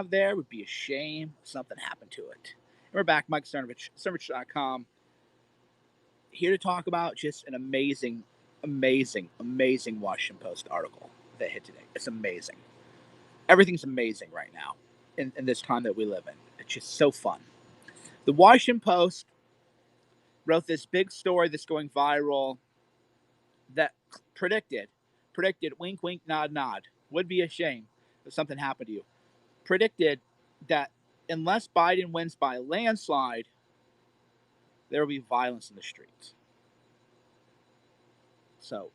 have there would be a shame if something happened to it. And we're back, Mike Cernovich, Cernovich.com, here to talk about just an amazing, amazing Washington Post article that hit today. It's amazing. Everything's amazing right now in this time that we live in. It's just so fun. The Washington Post wrote this big story that's going viral that predicted, wink, wink, nod, nod, would be a shame if something happened to you, predicted that unless Biden wins by a landslide, there will be violence in the streets. So,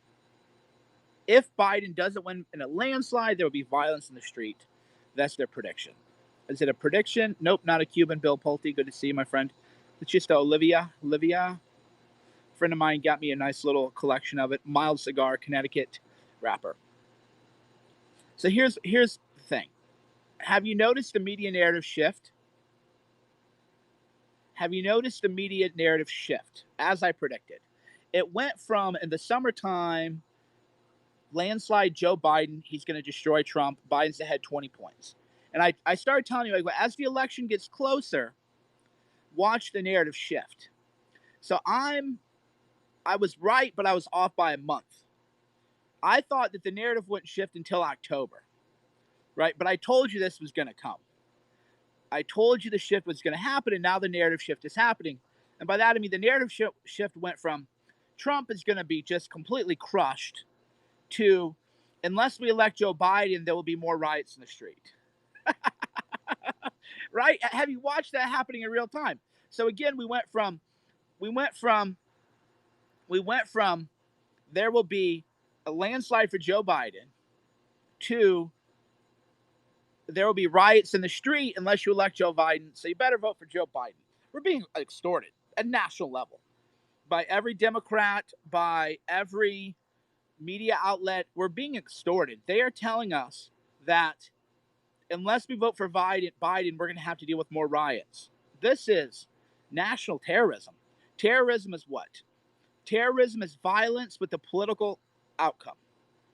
if Biden doesn't win in a landslide, there will be violence in the street. That's their prediction. Is it a prediction? Nope, not a Cuban. Bill Pulte, good to see you, my friend. It's just Olivia. A friend of mine got me a nice little collection of it. Mild cigar, Connecticut wrapper. So here's the thing. Have you noticed the media narrative shift? Have you noticed the media narrative shift, as I predicted? It went from, in the summertime, landslide Joe Biden, he's going to destroy Trump, Biden's ahead 20 points. And I started telling you, like, as the election gets closer, watch the narrative shift. So I was right, but I was off by a month. I thought that the narrative wouldn't shift until October, right? But I told you this was going to come. I told you the shift was going to happen, and now the narrative shift is happening. And by that, I mean the narrative shift went from Trump is going to be just completely crushed to, unless we elect Joe Biden, there will be more riots in the street. Right? Have you watched that happening in real time? So again, we went from there will be a landslide for Joe Biden to there will be riots in the street unless you elect Joe Biden. So you better vote for Joe Biden. We're being extorted at national level by every Democrat, by every media outlet. We're being extorted. They are telling us that unless we vote for Biden, we're going to have to deal with more riots. This is national terrorism. Terrorism is what? Terrorism is violence with a political outcome,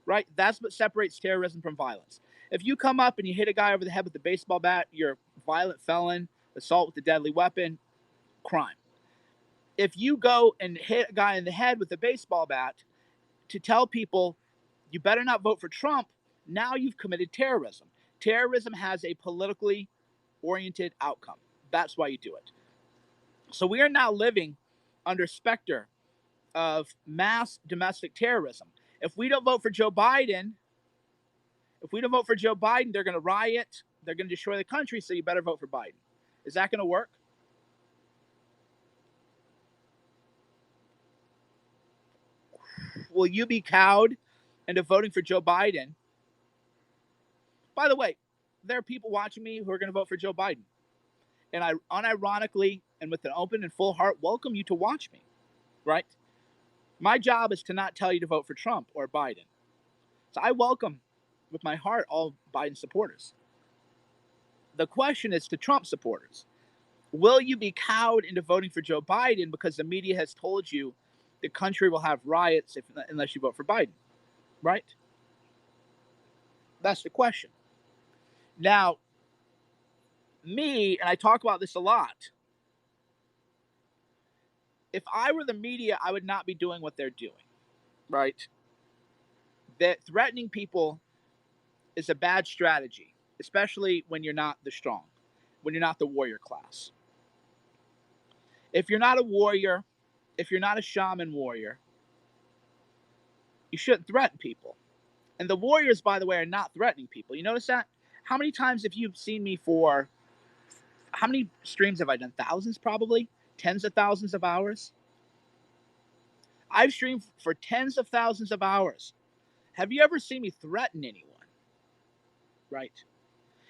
right? That's what separates terrorism from violence. If you come up and you hit a guy over the head with a baseball bat, you're a violent felon, assault with a deadly weapon, crime. If you go and hit a guy in the head with a baseball bat to tell people you better not vote for Trump, now you've committed terrorism. Terrorism has a politically oriented outcome. That's why you do it. So we are now living under specter of mass domestic terrorism. If we don't vote for Joe Biden, they're going to riot. They're going to destroy the country, so you better vote for Biden. Is that going to work? Will you be cowed into voting for Joe Biden? By the way, there are people watching me who are going to vote for Joe Biden. And I unironically and with an open and full heart welcome you to watch me, right? My job is to not tell you to vote for Trump or Biden. So I welcome with my heart all Biden supporters. The question is to Trump supporters. Will you be cowed into voting for Joe Biden because the media has told you the country will have riots unless you vote for Biden, right? That's the question. Now, me, and I talk about this a lot, if I were the media, I would not be doing what they're doing, right? That threatening people is a bad strategy, especially when you're not the strong, when you're not the warrior class. If you're not a warrior, if you're not a shaman warrior, you shouldn't threaten people. And the warriors, by the way, are not threatening people. You notice that? How many times have you seen me for, how many streams have I done? Thousands, probably? Tens of thousands of hours? I've streamed for tens of thousands of hours. Have you ever seen me threaten anyone? Right?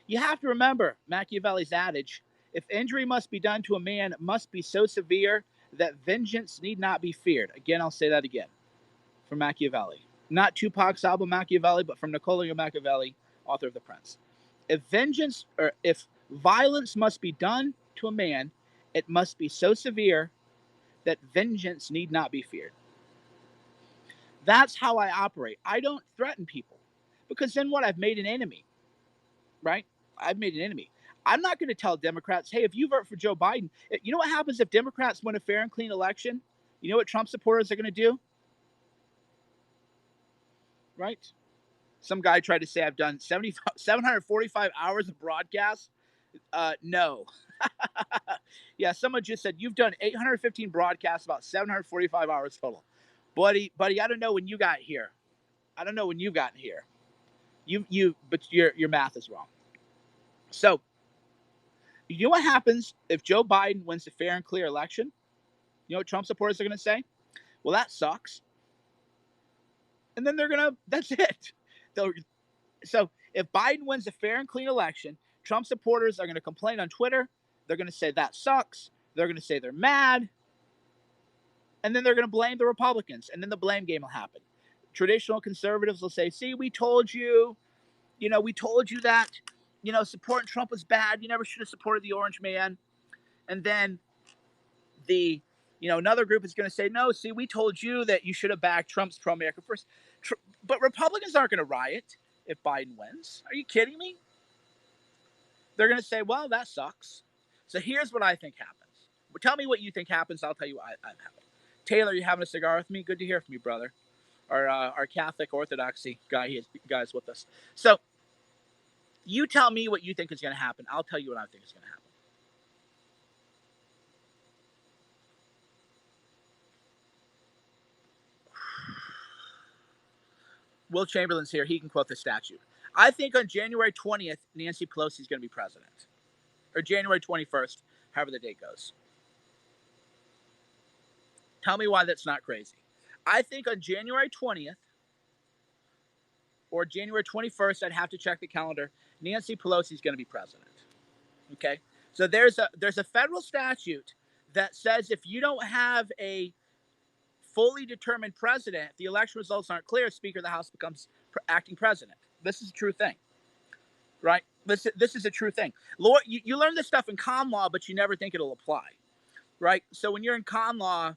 You have to remember Machiavelli's adage, if injury must be done to a man, it must be so severe that vengeance need not be feared. Again, I'll say that again. From Machiavelli. Not Tupac's album Machiavelli, but from Niccolò Machiavelli, author of The Prince. If violence must be done to a man, it must be so severe that vengeance need not be feared. That's how I operate. I don't threaten people because then what? I've made an enemy, right? I've made an enemy. I'm not going to tell Democrats, hey, if you vote for Joe Biden, you know what happens if Democrats win a fair and clean election? You know what Trump supporters are going to do? Right? Some guy tried to say I've done 745 hours of broadcasts. No. Yeah, someone just said you've done 815 broadcasts, about 745 hours total. Buddy, I don't know when you got here. I don't know when you've gotten here. But your math is wrong. So, you know what happens if Joe Biden wins a fair and clear election? You know what Trump supporters are going to say? Well, that sucks. And then that's it. They'll, so if Biden wins a fair and clean election, Trump supporters are going to complain on Twitter. They're going to say that sucks. They're going to say they're mad. And then they're going to blame the Republicans. And then the blame game will happen. Traditional conservatives will say, see, we told you, we told you that, supporting Trump was bad. You never should have supported the orange man. And then another group is going to say, no, see, we told you that you should have backed Trump's pro-America first. But Republicans aren't going to riot if Biden wins. Are you kidding me? They're going to say, well, that sucks. So here's what I think happens. Well, tell me what you think happens. I'll tell you what I'm having. Taylor, you having a cigar with me? Good to hear from you, brother. Our Catholic Orthodoxy guy's with us. So you tell me what you think is going to happen. I'll tell you what I think is going to happen. Will Chamberlain's here. He can quote the statute. I think on January 20th, Nancy Pelosi is going to be president. Or January 21st, however the date goes. Tell me why that's not crazy. I think on January 20th or January 21st, I'd have to check the calendar, Nancy Pelosi is going to be president. Okay? So there's a federal statute that says if you don't have a fully determined president, if the election results aren't clear, Speaker of the House becomes acting president. This is a true thing. Right? This is a true thing. You learn this stuff in common law, but you never think it'll apply. Right? So when you're in common law,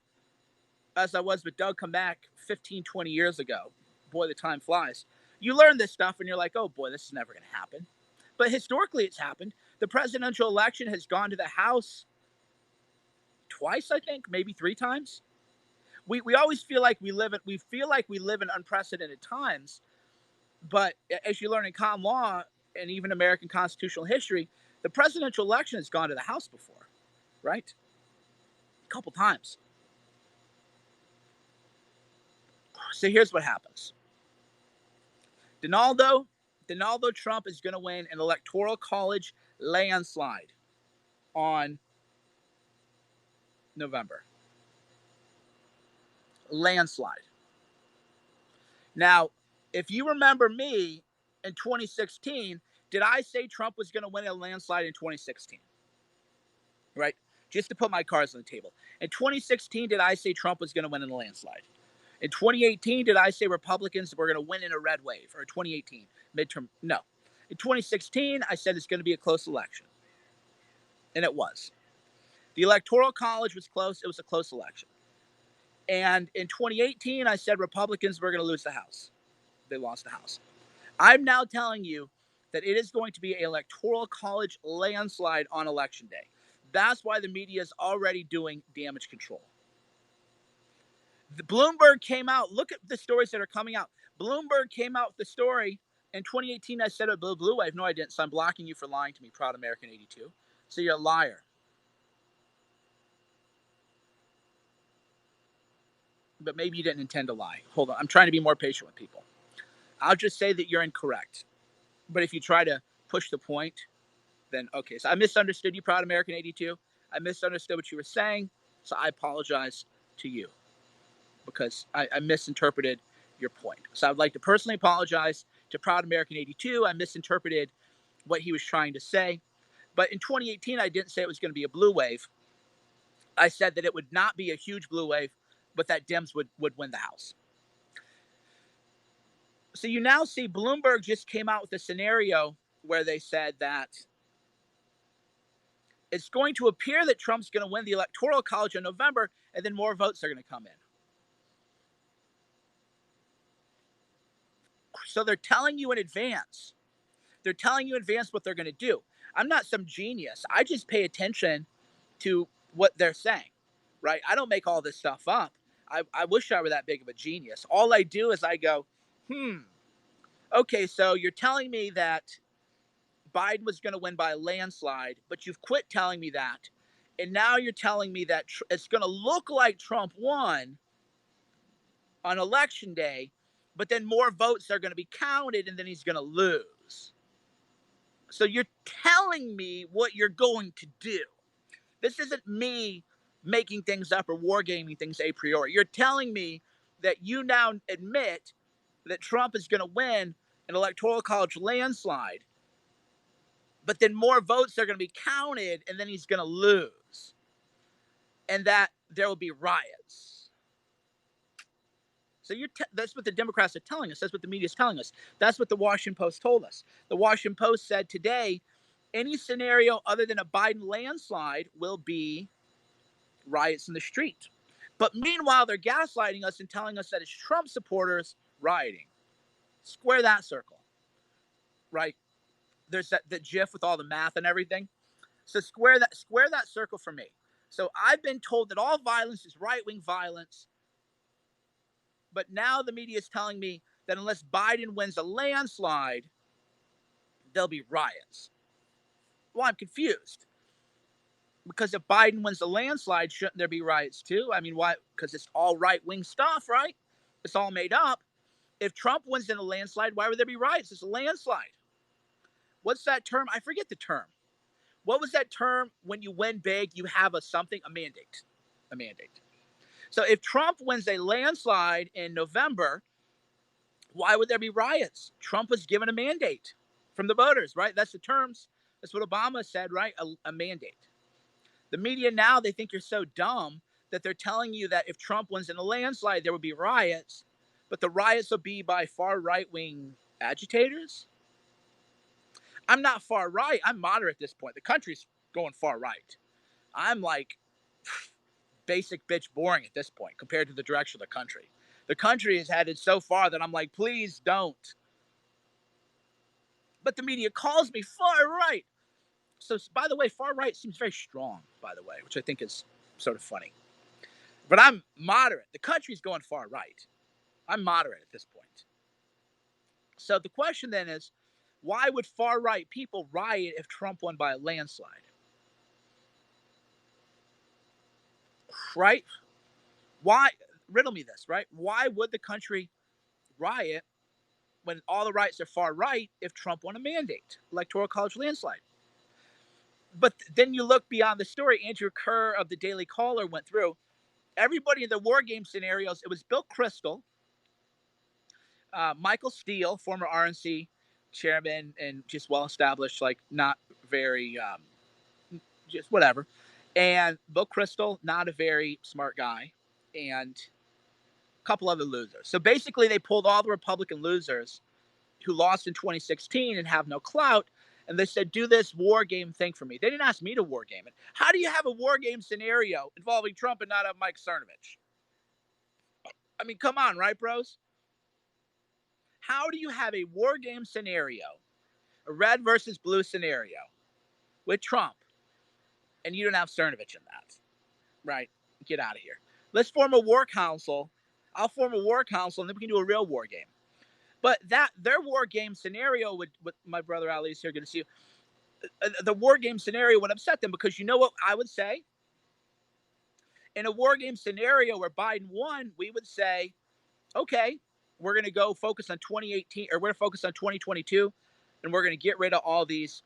as I was with Doug come back 15, 20 years ago, boy, the time flies. You learn this stuff and you're like, oh boy, this is never going to happen. But historically, it's happened. The presidential election has gone to the House twice, I think, maybe 3 times. We always feel like we live in unprecedented times. But as you learn in common law and even American constitutional history, the presidential election has gone to the House before, right? A couple times. So here's what happens. Donaldo Trump is going to win an electoral college landslide on November. Landslide. Now, if you remember me in 2016, did I say Trump was going to win a landslide in 2016? Right? Just to put my cards on the table. In 2016, did I say Trump was going to win in a landslide? In 2018, did I say Republicans were going to win in a red wave? Or 2018, midterm? No. In 2016, I said it's going to be a close election. And it was. The Electoral College was close. It was a close election. And in 2018, I said Republicans were going to lose the House. They lost the House. I'm now telling you that it is going to be an Electoral College landslide on Election Day. That's why the media is already doing damage control. The Bloomberg came out. Look at the stories that are coming out. Bloomberg came out with the story. In 2018, I said a blue wave. No, I didn't. So I'm blocking you for lying to me, Proud American 82. So you're a liar. But maybe you didn't intend to lie. Hold on. I'm trying to be more patient with people. I'll just say that you're incorrect. But if you try to push the point, then okay. So I misunderstood you, Proud American 82. I misunderstood what you were saying. So I apologize to you because I misinterpreted your point. So I'd like to personally apologize to Proud American 82. I misinterpreted what he was trying to say. But in 2018, I didn't say it was going to be a blue wave. I said that it would not be a huge blue wave, but that Dems would win the House. So you now see Bloomberg just came out with a scenario where they said that it's going to appear that Trump's going to win the Electoral College in November, and then more votes are going to come in. So they're telling you in advance They're telling you in advance what they're going to do. I'm not some genius. I just pay attention to what they're saying, right? I don't make all this stuff up. I wish I were that big of a genius. All I do is I go, okay, so you're telling me that Biden was going to win by a landslide, but you've quit telling me that. And now you're telling me that it's going to look like Trump won on election day, but then more votes are going to be counted and then he's going to lose. So you're telling me what you're going to do. This isn't me making things up or wargaming things a priori. You're telling me that you now admit that Trump is going to win an electoral college landslide, but then more votes are going to be counted and then he's going to lose. And that there will be riots. So that's what the Democrats are telling us. That's what the media is telling us. That's what the Washington Post told us. The Washington Post said today, any scenario other than a Biden landslide will be riots in the street. But meanwhile, they're gaslighting us and telling us that it's Trump supporters rioting. Square that circle, right? There's that GIF with all the math and everything. So square that circle for me. So I've been told that all violence is right-wing violence, but now the media is telling me that unless Biden wins a landslide, there'll be riots. Well, I'm confused. Because if Biden wins a landslide, shouldn't there be riots too? I mean, why? Because it's all right-wing stuff, right? It's all made up. If Trump wins in a landslide, why would there be riots? It's a landslide. What's that term? I forget the term. What was that term when you win big, you have a mandate. A mandate. So if Trump wins a landslide in November, why would there be riots? Trump was given a mandate from the voters, right? That's the terms. That's what Obama said, right? A mandate. The media now, they think you're so dumb that they're telling you that if Trump wins in a landslide, there would be riots, but the riots will be by far right-wing agitators. I'm not far right. I'm moderate at this point. The country's going far right. I'm like basic bitch boring at this point compared to the direction of the country. The country is headed so far that I'm like, please don't. But the media calls me far right. So, by the way, far right seems very strong, by the way, which I think is sort of funny. But I'm moderate. The country's going far right. I'm moderate at this point. So the question then is, why would far right people riot if Trump won by a landslide? Right? Why? Riddle me this, right? Why would the country riot when all the riots are far right if Trump won a mandate, electoral college landslide? But then you look beyond the story. Andrew Kerr of the Daily Caller went through everybody in the war game scenarios. It was Bill Kristol, Michael Steele, former RNC chairman and just well established, like not very, just whatever. And Bill Kristol, not a very smart guy, and a couple other losers. So basically, they pulled all the Republican losers who lost in 2016 and have no clout, and they said, do this war game thing for me. They didn't ask me to war game it. How do you have a war game scenario involving Trump and not have Mike Cernovich? I mean, come on, right, bros? How do you have a war game scenario, a red versus blue scenario with Trump, and you don't have Cernovich in that? Right? Get out of here. Let's form a war council. I'll form a war council, and then we can do a real war game. But their war game scenario would, what my brother Ali is here, good to see you. The war game scenario would upset them because you know what I would say? In a war game scenario where Biden won, we would say, okay, we're going to go focus on 2018, or we're going to focus on 2022, and we're going to get rid of all these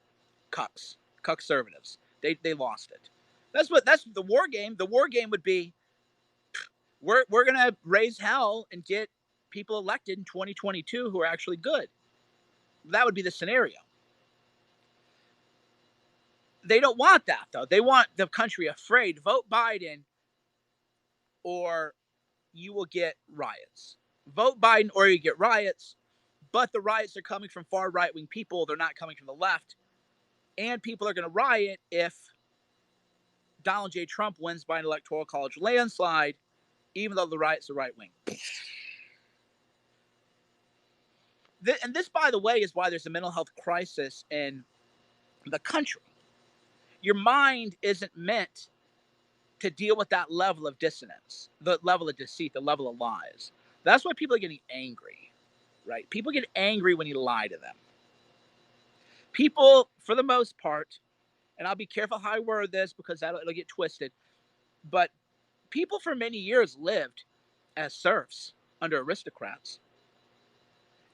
cucks conservatives. They lost it. That's the war game. The war game would be, we're going to raise hell and get people elected in 2022 who are actually good. That would be the scenario. They don't want that, though. They want the country afraid. Vote Biden or you will get riots. Vote Biden or you get riots. But the riots are coming from far right-wing people. They're not coming from the left. And people are going to riot if Donald J. Trump wins by an electoral college landslide, even though the riots are right-wing. And this, by the way, is why there's a mental health crisis in the country. Your mind isn't meant to deal with that level of dissonance, the level of deceit, the level of lies. That's why people are getting angry, right? People get angry when you lie to them. People, for the most part, and I'll be careful how I word this because it'll get twisted, but people for many years lived as serfs under aristocrats.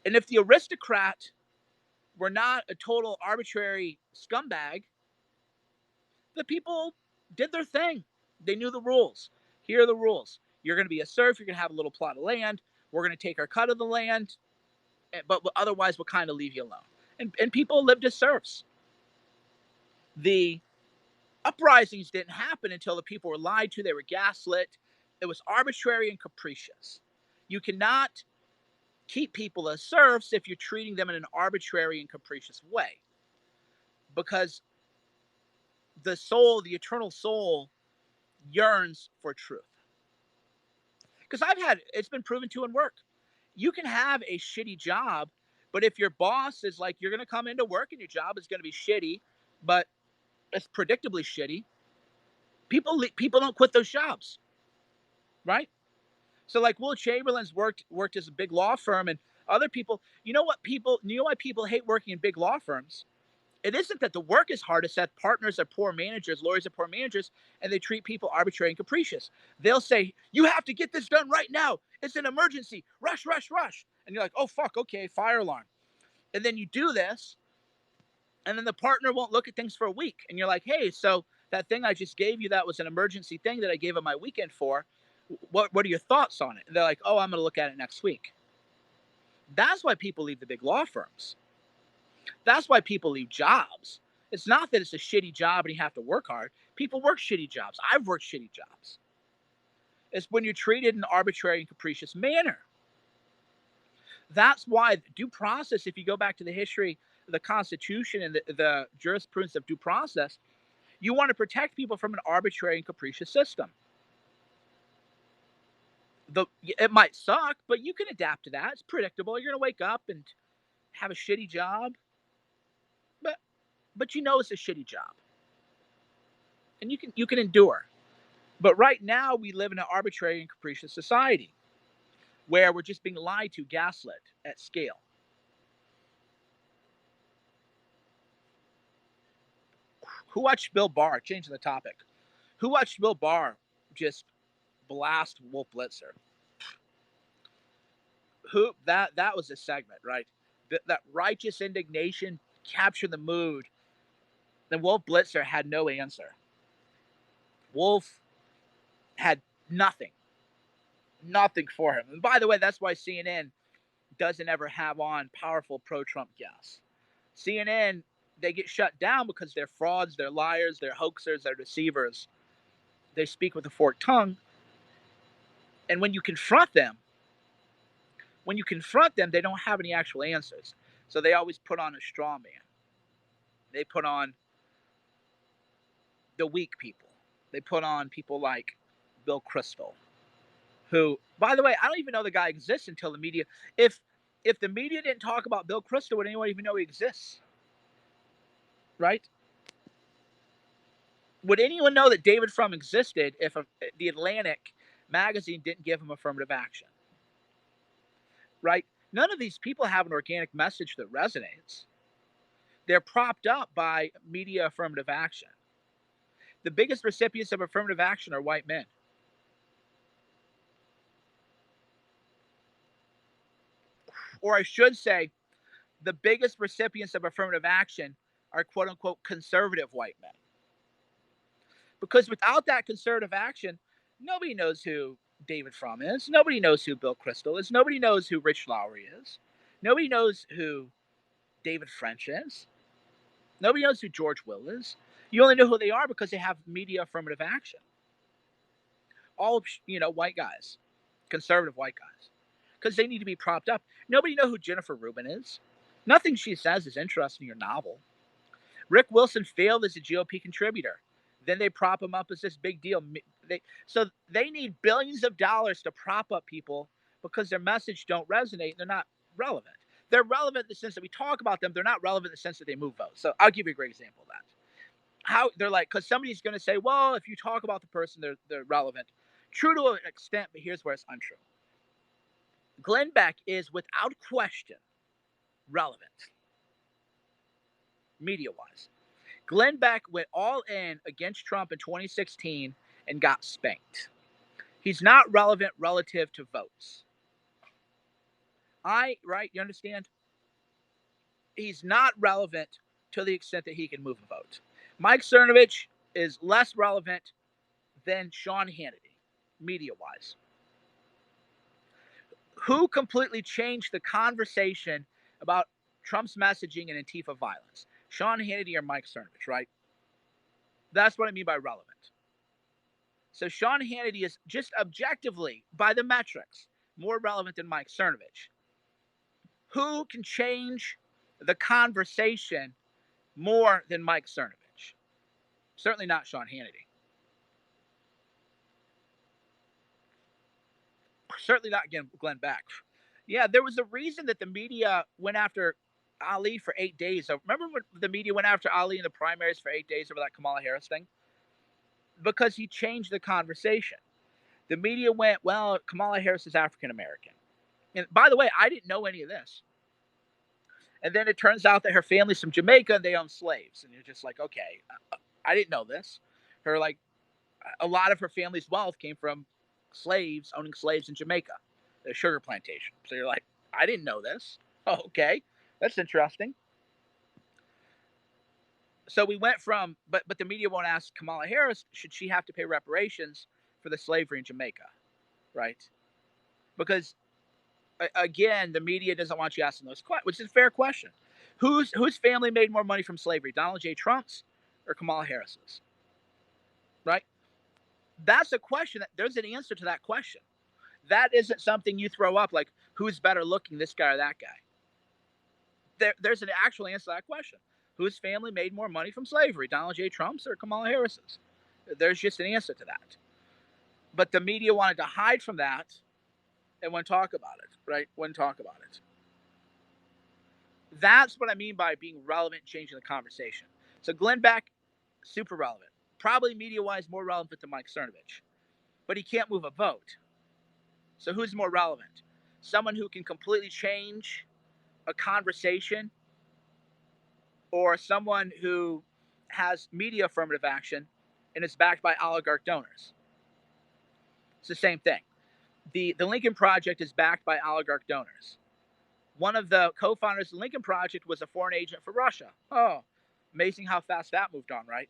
And if the aristocrat were not a total arbitrary scumbag, the people did their thing. They knew the rules. Here are the rules. You're going to be a serf. You're going to have a little plot of land. We're going to take our cut of the land, but otherwise we'll kind of leave you alone. And people lived as serfs. The uprisings didn't happen until the people were lied to. They were gaslit. It was arbitrary and capricious. You cannot keep people as serfs if you're treating them in an arbitrary and capricious way, because the soul, the eternal soul, yearns for truth. Because it's been proven to in work. You can have a shitty job, but if your boss is like, you're going to come into work and your job is going to be shitty, but it's predictably shitty, people don't quit those jobs, right? So like Will Chamberlain's worked as a big law firm, and other people, you know why people hate working in big law firms? It isn't that the work is hard, it's that partners are poor managers, lawyers are poor managers, and they treat people arbitrary and capricious. They'll say, you have to get this done right now. It's an emergency. Rush, rush, rush. And you're like, oh, fuck, okay, fire alarm. And then you do this, and then the partner won't look at things for a week. And you're like, hey, so that thing I just gave you, that was an emergency thing that I gave up my weekend for. What are your thoughts on it? And they're like, oh, I'm going to look at it next week. That's why people leave the big law firms. That's why people leave jobs. It's not that it's a shitty job and you have to work hard. People work shitty jobs. I've worked shitty jobs. It's when you're treated in an arbitrary and capricious manner. That's why due process, if you go back to the history of the Constitution and the jurisprudence of due process, you want to protect people from an arbitrary and capricious system. It might suck, but you can adapt to that. It's predictable. You're going to wake up and have a shitty job, but you know it's a shitty job, and you can endure. But right now we live in an arbitrary and capricious society where we're just being lied to, gaslit at scale. Who watched Bill Barr? Changing the topic. Who watched Bill Barr just blast Wolf Blitzer? Who that was a segment, right? That righteous indignation captured the mood. Then Wolf Blitzer had no answer. Wolf had nothing, nothing for him. And by the way, that's why CNN doesn't ever have on powerful pro-Trump guests. CNN, they get shut down because they're frauds, they're liars, they're hoaxers, they're deceivers. They speak with a forked tongue. And when you confront them, they don't have any actual answers. So they always put on a straw man. They put on the weak people. They put on people like Bill Kristol, who, by the way, I don't even know the guy exists until the media. If the media didn't talk about Bill Kristol, would anyone even know he exists? Right? Would anyone know that David Frum existed if the Atlantic magazine didn't give him affirmative action? Right? None of these people have an organic message that resonates. They're propped up by media affirmative action. The biggest recipients of affirmative action are white men. Or I should say, the biggest recipients of affirmative action are quote unquote conservative white men. Because without that conservative action, nobody knows who David Frum is. Nobody knows who Bill Kristol is. Nobody knows who Rich Lowry is. Nobody knows who David French is. Nobody knows who George Will is. You only know who they are because they have media affirmative action. All, white guys, conservative white guys, because they need to be propped up. Nobody knows who Jennifer Rubin is. Nothing she says is interesting or novel. Rick Wilson failed as a GOP contributor. Then they prop him up as this big deal. So they need billions of dollars to prop up people because their message don't resonate. They're not relevant. they're relevant in the sense that we talk about them. They're not relevant in the sense that they move votes. So I'll give you a great example of that. How they're like, because somebody's going to say, well, if you talk about the person, they're relevant. True to an extent, but here's where it's untrue. Glenn Beck is without question relevant, media wise. Glenn Beck went all in against Trump in 2016 and got spanked. He's not relevant relative to votes. Right? You understand? He's not relevant to the extent that he can move a vote. Mike Cernovich is less relevant than Sean Hannity, media wise. Who completely changed the conversation about Trump's messaging and Antifa violence? Sean Hannity or Mike Cernovich, right? That's what I mean by relevant. So Sean Hannity is just objectively, by the metrics, more relevant than Mike Cernovich. Who can change the conversation more than Mike Cernovich? Certainly not Sean Hannity. Certainly not Glenn Beck. Yeah, there was a reason that the media went after Ali for 8 days. So remember when the media went after Ali in the primaries for 8 days over that Kamala Harris thing? Because he changed the conversation. The media went, well, Kamala Harris is African American. And by the way, I didn't know any of this. And then it turns out that her family's from Jamaica and they own slaves. And you're just like, okay, I didn't know this. Her, like, a lot of her family's wealth came from slaves, owning slaves in Jamaica, the sugar plantation. So you're like, I didn't know this. Oh, okay. That's interesting. So we went from, but the media won't ask Kamala Harris, should she have to pay reparations for the slavery in Jamaica, right? Because again, the media doesn't want you asking those questions, which is a fair question. Whose family made more money from slavery, Donald J. Trump's or Kamala Harris's, right? That's a question. There's an answer to that question. That isn't something you throw up like who's better looking, this guy or that guy. There's an actual answer to that question. Whose family made more money from slavery, Donald J. Trump's or Kamala Harris's? There's just an answer to that. But the media wanted to hide from that and wouldn't talk about it, right? Wouldn't talk about it. That's what I mean by being relevant, changing the conversation. So Glenn Beck, super relevant. Probably media-wise more relevant than Mike Cernovich. But he can't move a vote. So who's more relevant? Someone who can completely change a conversation or someone who has media affirmative action and is backed by oligarch donors? It's the same thing. The Lincoln Project is backed by oligarch donors. One of the co-founders of the Lincoln Project was a foreign agent for Russia. Oh, amazing how fast that moved on, right?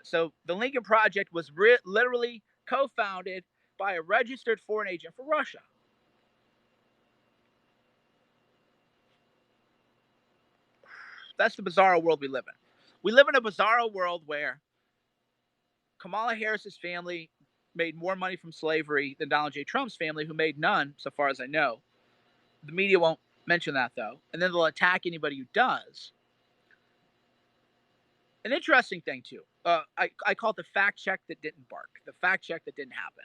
So the Lincoln Project was literally co-founded by a registered foreign agent for Russia. That's the bizarro world we live in. We live in a bizarro world where Kamala Harris's family made more money from slavery than Donald J. Trump's family, who made none, so far as I know. The media won't mention that, though. And then they'll attack anybody who does. An interesting thing, too. I call it the fact check that didn't bark, the fact check that didn't happen.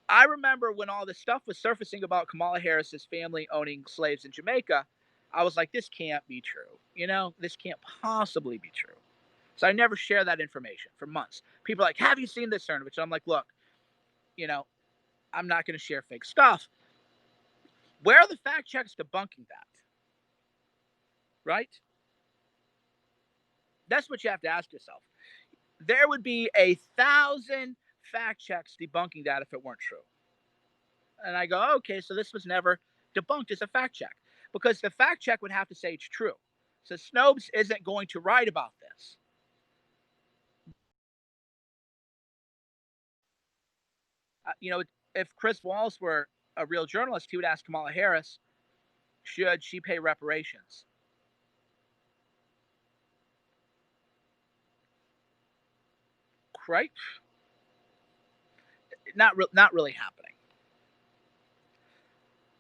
I remember when all this stuff was surfacing about Kamala Harris's family owning slaves in Jamaica, I was like, this can't be true. You know, this can't possibly be true. So I never share that information for months. People are like, have you seen this, Cernovich? I'm like, look, you know, I'm not going to share fake stuff. Where are the fact checks debunking that? Right? That's what you have to ask yourself. There would be 1,000 fact checks debunking that if it weren't true. And I go, okay, so this was never debunked as a fact check because the fact check would have to say it's true. So Snopes isn't going to write about this. You know, if Chris Wallace were a real journalist, he would ask Kamala Harris, should she pay reparations? Right? Not really happening.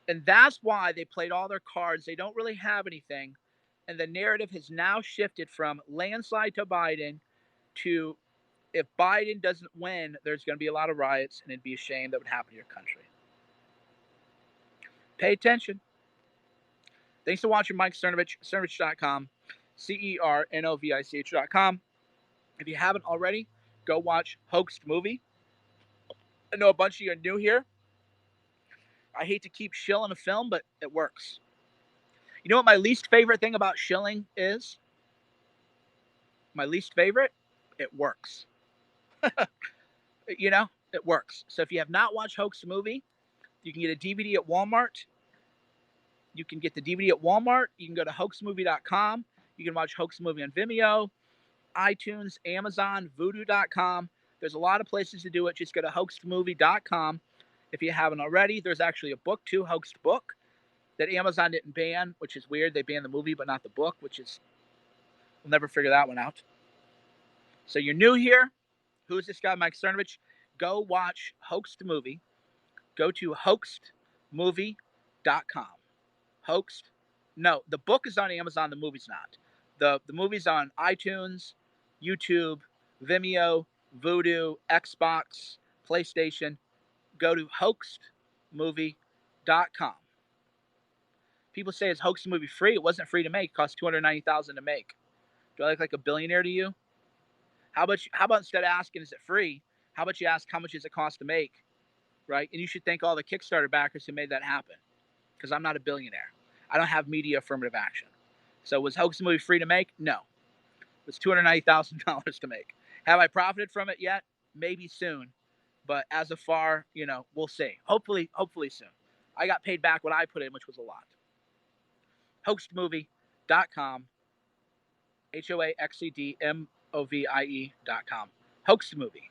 And that's why they played all their cards. They don't really have anything. And the narrative has now shifted from landslide to Biden to if Biden doesn't win, there's going to be a lot of riots and it'd be a shame that would happen to your country. Pay attention. Thanks for watching Mike Cernovich, Cernovich.com, CERNOVICH.com. If you haven't already, go watch Hoaxed movie. I know a bunch of you are new here. I hate to keep shilling a film, but it works. You know what my least favorite thing about shilling is? My least favorite? It works. You know, it works. So if you have not watched Hoaxed movie, you can get a DVD at Walmart. You can get the DVD at Walmart. You can go to hoaxmovie.com. You can watch Hoaxed movie on Vimeo, iTunes, Amazon, voodoo.com. There's a lot of places to do it. Just go to hoaxedmovie.com. If you haven't already, there's actually a book too, Hoaxed book, that Amazon didn't ban, which is weird. They banned the movie, but not the book, which is, we'll never figure that one out. So you're new here. Who's this guy, Mike Cernovich? Go watch Hoaxed movie. Go to hoaxedmovie.com. Hoaxed. No, the book is on Amazon. The movie's not. The movie's on iTunes, YouTube, Vimeo, Voodoo, Xbox, PlayStation. Go to hoaxedmovie.com. People say, is Hoaxed movie free? It wasn't free to make. It cost $290,000 to make. Do I look like a billionaire to you? How about instead of asking, is it free? How about you ask, how much does it cost to make? Right? And you should thank all the Kickstarter backers who made that happen. Because I'm not a billionaire. I don't have media affirmative action. So was Hoaxed movie free to make? No. It was $290,000 to make. Have I profited from it yet? Maybe soon. But as of far, we'll see. Hopefully soon. I got paid back what I put in, which was a lot. Hoaxedmovie.com. HOAXEDMOVIE.com. Hoaxed movie.